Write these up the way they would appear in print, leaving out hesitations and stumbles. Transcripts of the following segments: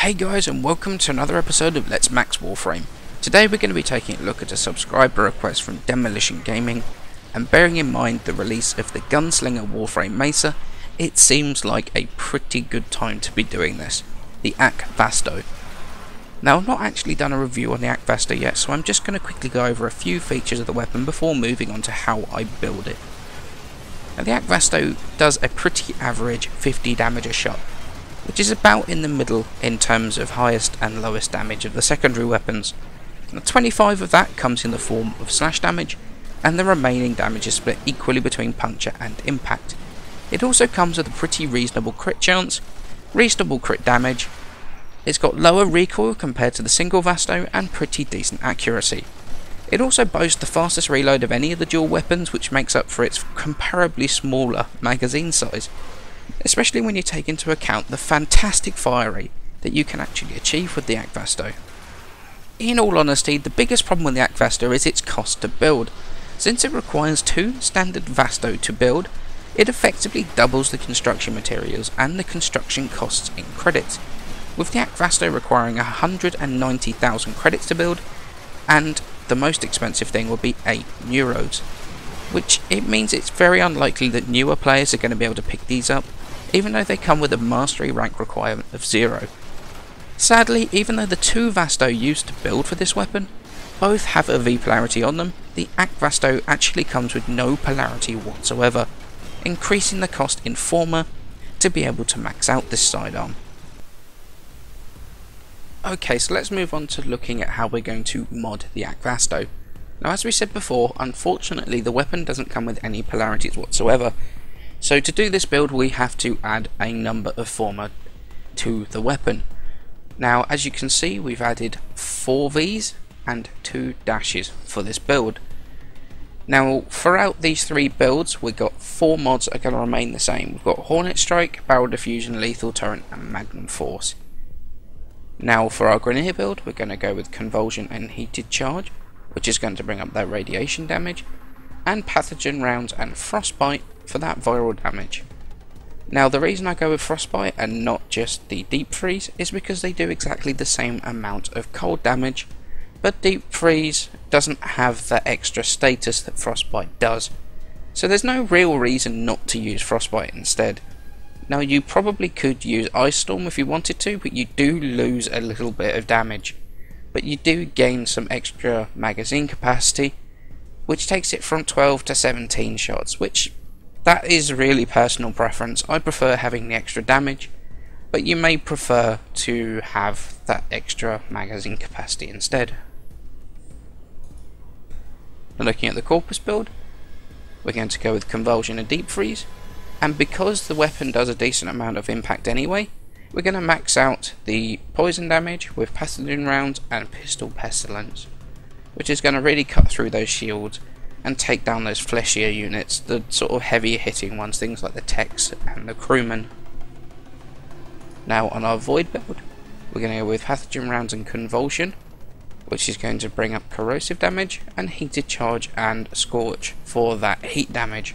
Hey guys, and welcome to another episode of Let's Max Warframe. Today we're going to be taking a look at a subscriber request from Demolition Gaming, and bearing in mind the release of the Gunslinger Warframe Mesa, it seems like a pretty good time to be doing this, the Akvasto. Now I've not actually done a review on the Akvasto yet, so I'm just going to quickly go over a few features of the weapon before moving on to how I build it. Now the Akvasto does a pretty average 50 damage a shot, which is about in the middle in terms of highest and lowest damage of the secondary weapons. Now 25 of that comes in the form of slash damage, and the remaining damage is split equally between puncture and impact. It also comes with a pretty reasonable crit chance, reasonable crit damage, it's got lower recoil compared to the single Vasto, and pretty decent accuracy. It also boasts the fastest reload of any of the dual weapons, which makes up for its comparably smaller magazine size, especially when you take into account the fantastic fire rate that you can actually achieve with the Akvasto. In all honesty, the biggest problem with the Akvasto is its cost to build. Since it requires 2 standard Vasto to build, it effectively doubles the construction materials and the construction costs in credits, with the Akvasto requiring 190,000 credits to build, and the most expensive thing will be 8 euros, which it means it's very unlikely that newer players are going to be able to pick these up, even though they come with a mastery rank requirement of 0. Sadly, even though the 2 Vasto used to build for this weapon both have a V polarity on them, the Akvasto actually comes with no polarity whatsoever, increasing the cost in Forma to be able to max out this sidearm. Okay, so let's move on to looking at how we're going to mod the Akvasto. Now, as we said before, unfortunately the weapon doesn't come with any polarities whatsoever, so to do this build we have to add a number of Forma to the weapon. Now, as you can see, we've added 4 Vs and 2 dashes for this build. Now, throughout these 3 builds we've got 4 mods that are going to remain the same. We've got Hornet Strike, Barrel Diffusion, Lethal Torrent and Magnum Force. Now for our Grenadier build we're going to go with Convulsion and Heated Charge, which is going to bring up their radiation damage, and Pathogen Rounds and Frostbite for that viral damage. Now the reason I go with Frostbite and not just the Deep Freeze is because they do exactly the same amount of cold damage, but Deep Freeze doesn't have that extra status that Frostbite does, so there's no real reason not to use Frostbite instead. Now you probably could use Ice Storm if you wanted to, but you do lose a little bit of damage, but you do gain some extra magazine capacity, which takes it from 12 to 17 shots, which that is really personal preference. I prefer having the extra damage, but you may prefer to have that extra magazine capacity instead. Now looking at the Corpus build, we're going to go with Convulsion and Deep Freeze, and because the weapon does a decent amount of impact anyway, we're going to max out the poison damage with Pathogen Rounds and Pistol Pestilence, which is going to really cut through those shields and take down those fleshier units, the sort of heavier hitting ones, things like the techs and the crewmen. Now on our Void build, we're going to go with Pathogen Rounds and Convulsion, which is going to bring up corrosive damage, and Heated Charge and Scorch for that heat damage.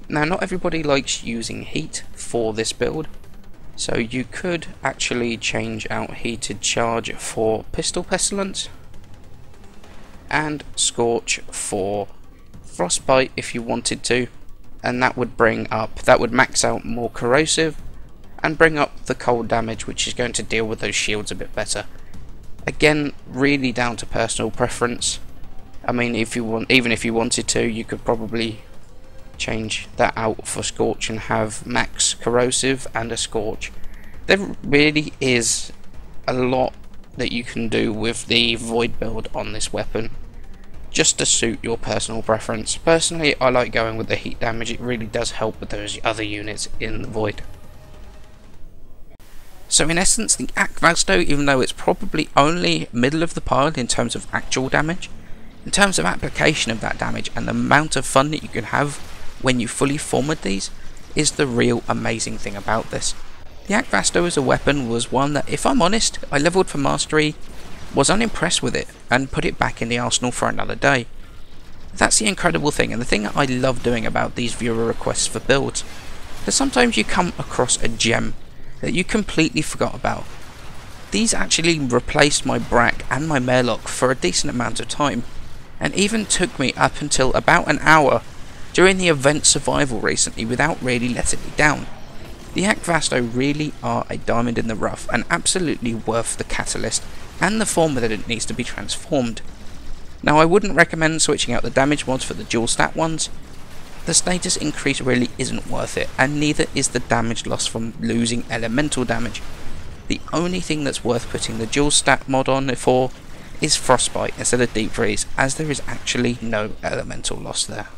Now not everybody likes using heat for this build, so you could actually change out Heated Charge for Pistol Pestilence and Scorch for Frostbite if you wanted to, and that would max out more corrosive and bring up the cold damage, which is going to deal with those shields a bit better. Again, really down to personal preference. I mean, even if you wanted to, you could probably change that out for Scorch and have max corrosive and a Scorch. There really is a lot that you can do with the Void build on this weapon, just to suit your personal preference. Personally, I like going with the heat damage. It really does help with those other units in the Void. So in essence, the Akvasto, even though it's probably only middle of the pile in terms of actual damage, in terms of application of that damage and the amount of fun that you can have when you fully format these, is the real amazing thing about this. The Akvasto as a weapon was one that, if I'm honest, I leveled for Mastery, was unimpressed with it, and put it back in the arsenal for another day. That's the incredible thing, and the thing that I love doing about these viewer requests for builds, that sometimes you come across a gem that you completely forgot about, These actually replaced my Brack and my Marelock for a decent amount of time, and even took me up until about an hour during the event survival recently without really letting me down. The Akvasto really are a diamond in the rough and absolutely worth the catalyst and the form that it needs to be transformed. Now, I wouldn't recommend switching out the damage mods for the dual stat ones. The status increase really isn't worth it, and neither is the damage loss from losing elemental damage. The only thing that's worth putting the dual stat mod on for is frostbite instead of deep freeze, as there is actually no elemental loss there.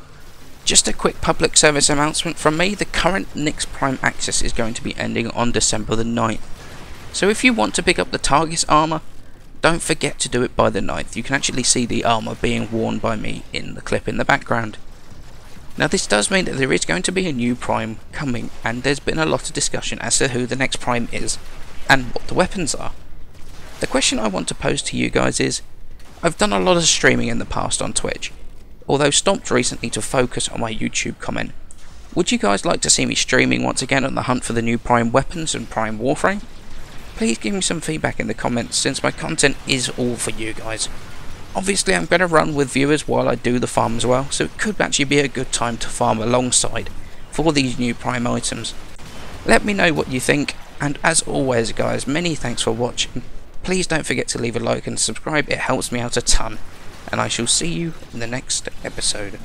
Just a quick public service announcement from me: the current Nyx Prime access is going to be ending on December the 9th. So if you want to pick up the Targus armour, don't forget to do it by the 9th. You can actually see the armour being worn by me in the clip in the background. Now, this does mean that there is going to be a new Prime coming, and there's been a lot of discussion as to who the next Prime is and what the weapons are. The question I want to pose to you guys is, I've done a lot of streaming in the past on Twitch, although stopped recently to focus on my YouTube comment. Would you guys like to see me streaming once again on the hunt for the new Prime weapons and Prime Warframe? Please give me some feedback in the comments, since my content is all for you guys. Obviously, I'm going to run with viewers while I do the farm as well, so it could actually be a good time to farm alongside for these new Prime items. Let me know what you think, and as always guys, many thanks for watching. Please don't forget to leave a like and subscribe, it helps me out a ton, and I shall see you in the next episode.